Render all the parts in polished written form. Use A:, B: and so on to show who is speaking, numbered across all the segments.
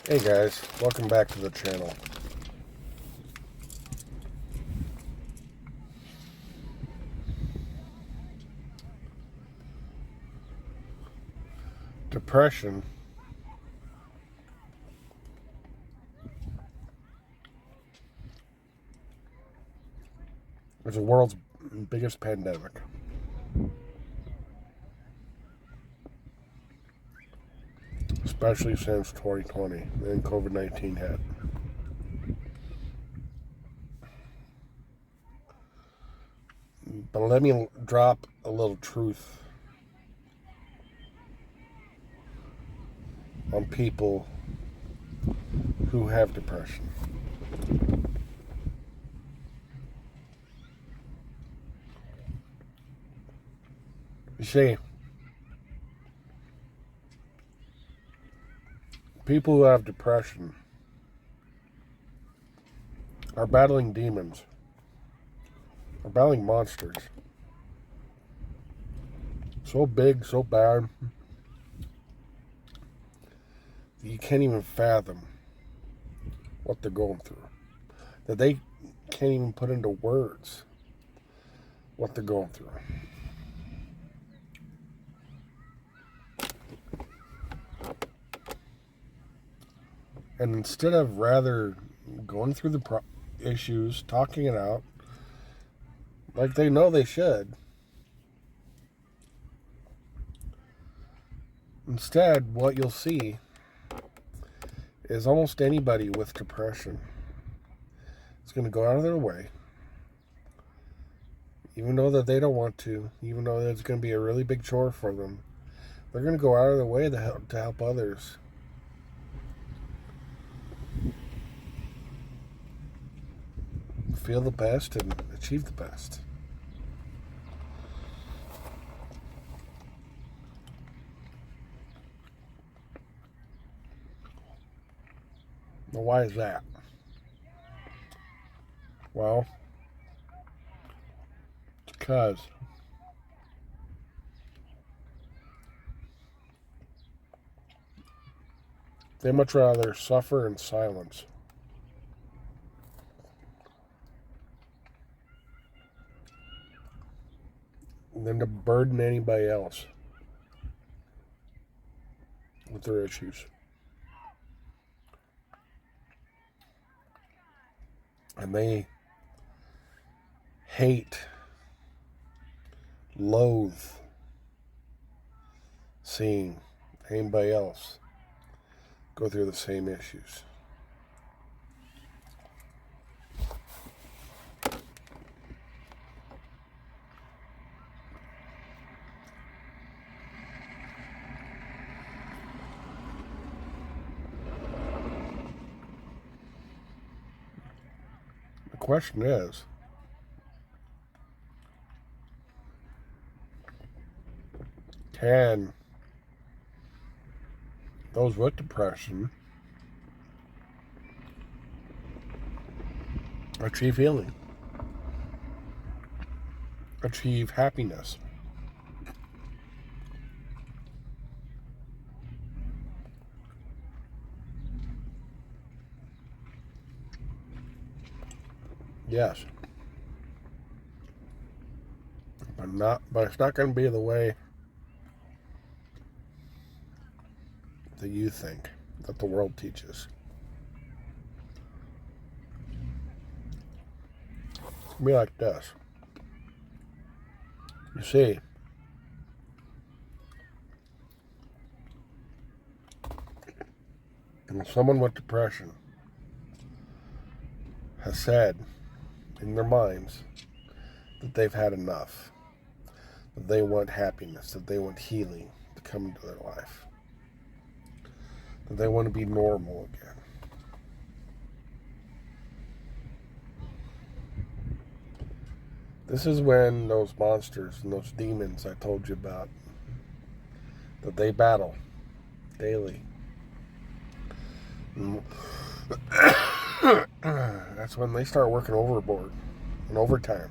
A: Hey guys, welcome back to the channel. Depression is the world's biggest pandemic. Especially since 2020 and COVID-19 hit. But let me drop a little truth on people who have depression. You see, people who have depression are battling demons, are battling monsters. So big, so bad, that you can't even fathom what they're going through. That they can't even put into words what they're going through. And instead of rather going through the issues, talking it out, like they know they should, instead, what you'll see is almost anybody with depression is going to go out of their way, even though that they don't want to, even though it's going to be a really big chore for them. They're going to go out of their way to help others. Feel the best and achieve the best. Now, why is that? Well, because they much rather suffer in silence than to burden anybody else with their issues. And they hate, loathe seeing anybody else go through the same issues. The question is, can those with depression achieve healing, achieve happiness? Yes. But it's not going to be the way that you think, that the world teaches. It's going to be like this. You see, when someone with depression has said in their minds that they've had enough, that they want happiness, that they want healing to come into their life, that they want to be normal again. This is when those monsters and those demons I told you about, that they battle daily. That's when they start working overboard and overtime.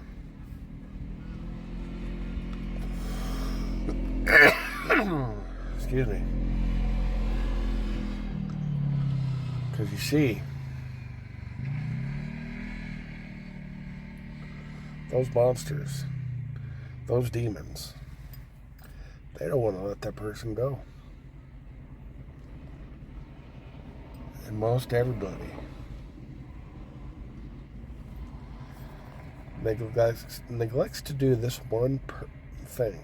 A: Excuse me. Because you see, those monsters, those demons, they don't want to let that person go. And most everybody neglects to do this one thing.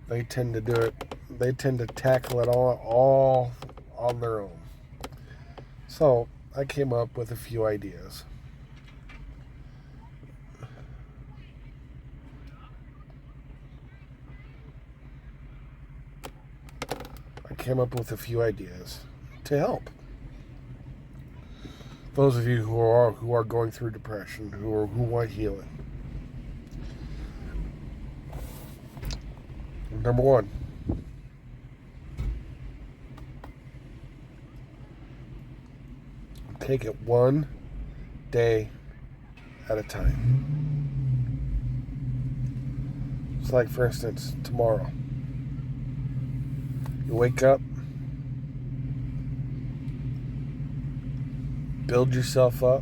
A: They tend to do it. They tend to tackle it all on their own. So I came up with a few ideas. To help those of you who are going through depression, who want healing. Number one, take it one day at a time. It's like, for instance, tomorrow. You wake up, build yourself up,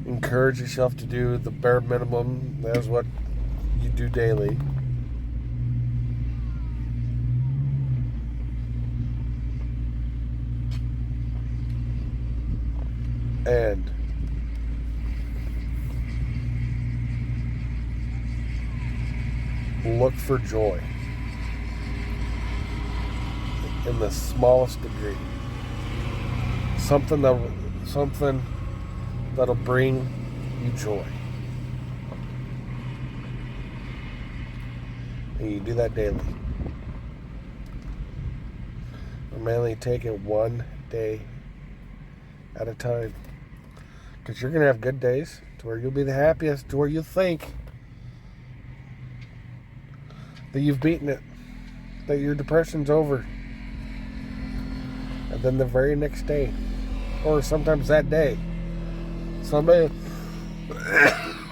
A: encourage yourself to do the bare minimum. That's what you do daily. And look for joy in the smallest degree. Something that'll bring you joy. And you do that daily. Or mainly take it one day at a time. Because you're going to have good days to where you'll be the happiest, to where you think that you've beaten it, that your depression's over. And then the very next day, or sometimes that day, somebody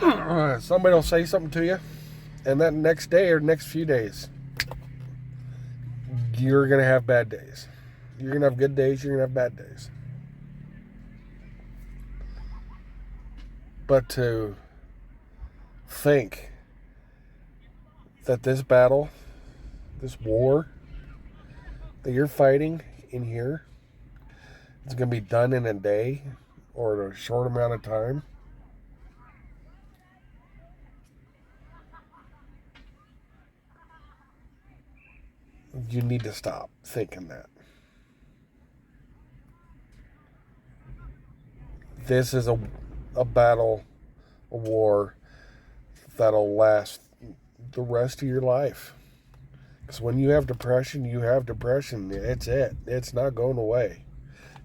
A: will say something to you, and that next day or next few days, you're going to have bad days. You're going to have good days, you're going to have bad days. But to think that this battle, this war that you're fighting in here, it's going to be done in a day or a short amount of time. You need to stop thinking that. This is a battle, a war that'll last the rest of your life. Because when you have depression, you have depression. It's it. It's not going away.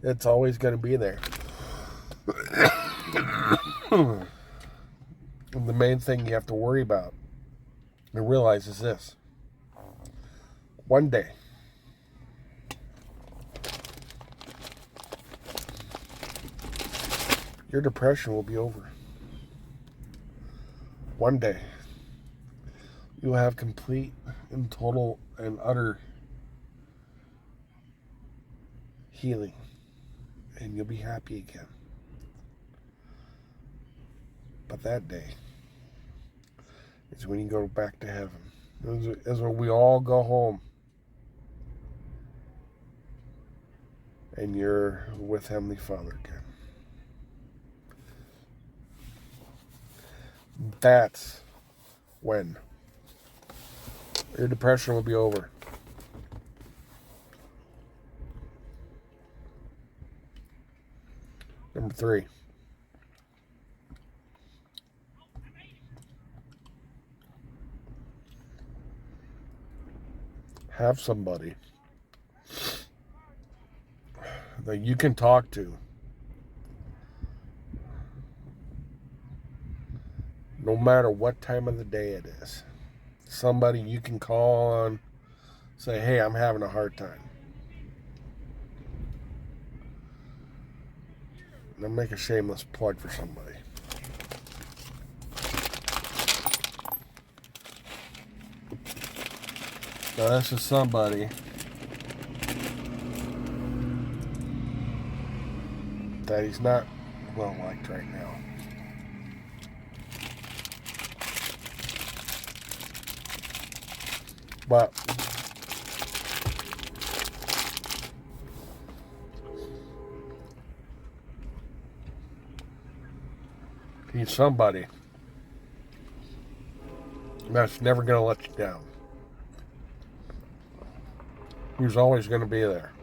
A: It's always going to be there. And the main thing you have to worry about and realize is this. One day, your depression will be over. One day, you will have complete and total and utter healing. And you'll be happy again. But that day is when you go back to heaven. Is when we all go home. And you're with Heavenly Father again. That's when your depression will be over. Number 3. Have somebody that you can talk to no matter what time of the day it is. Somebody you can call on, say, hey, I'm having a hard time. And I'll make a shameless plug for somebody. Now this is somebody that he's not well liked right now. But he's somebody that's never going to let you down. He's always going to be there.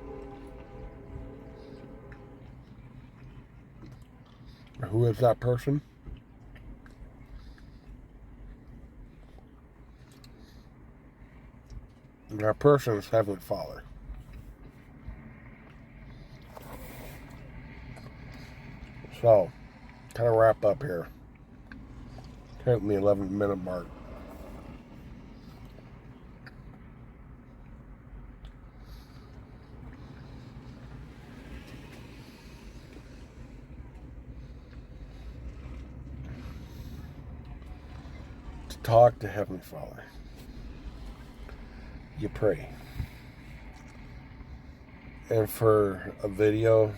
A: Who is that person? And that person is Heavenly Father. So, kind of wrap up here. Hitting the 11-minute mark. To talk to Heavenly Father. You pray. And for a video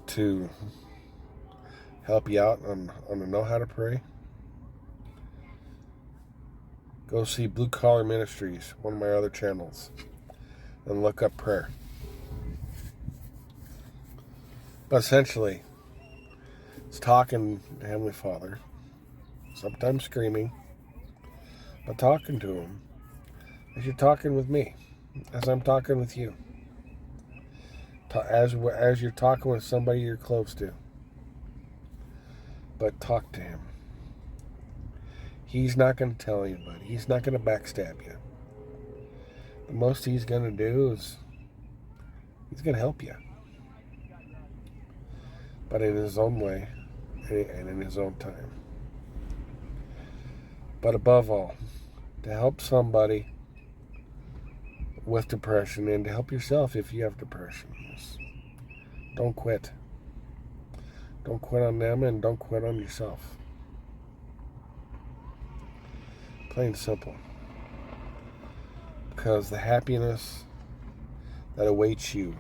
A: to help you out on to know how to pray, go see Blue Collar Ministries, one of my other channels, and look up prayer. But essentially, it's talking to Heavenly Father, sometimes screaming, but talking to Him as you're talking with me, as I'm talking with you, as you're talking with somebody you're close to. But talk to Him. He's not going to tell anybody. He's not going to backstab you. The most He's going to do is He's going to help you. But in His own way and in His own time. But above all, to help somebody with depression and to help yourself if you have depression. Don't quit. Don't quit on them and don't quit on yourself. Plain and simple. Because the happiness that awaits you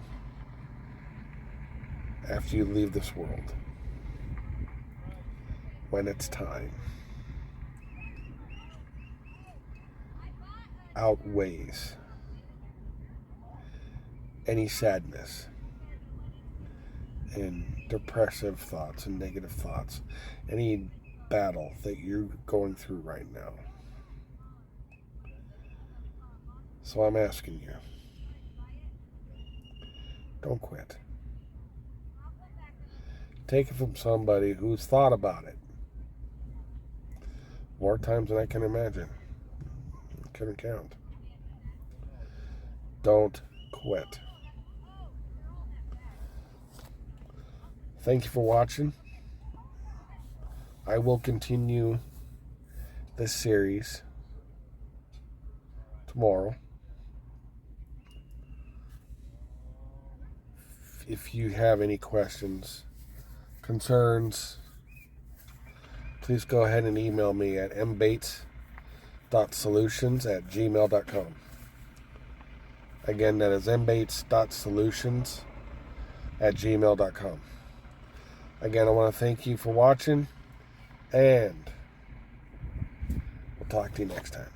A: after you leave this world, when it's time, outweighs any sadness and depressive thoughts and negative thoughts, any battle that you're going through right now. So I'm asking you, don't quit. Take it from somebody who's thought about it more times than I can imagine. I couldn't count. Don't quit. Thank you for watching. I will continue this series tomorrow. If you have any questions, concerns, please go ahead and email me at mbates.solutions@gmail.com. Again, that is mbates.solutions@gmail.com. Again, I want to thank you for watching, and we'll talk to you next time.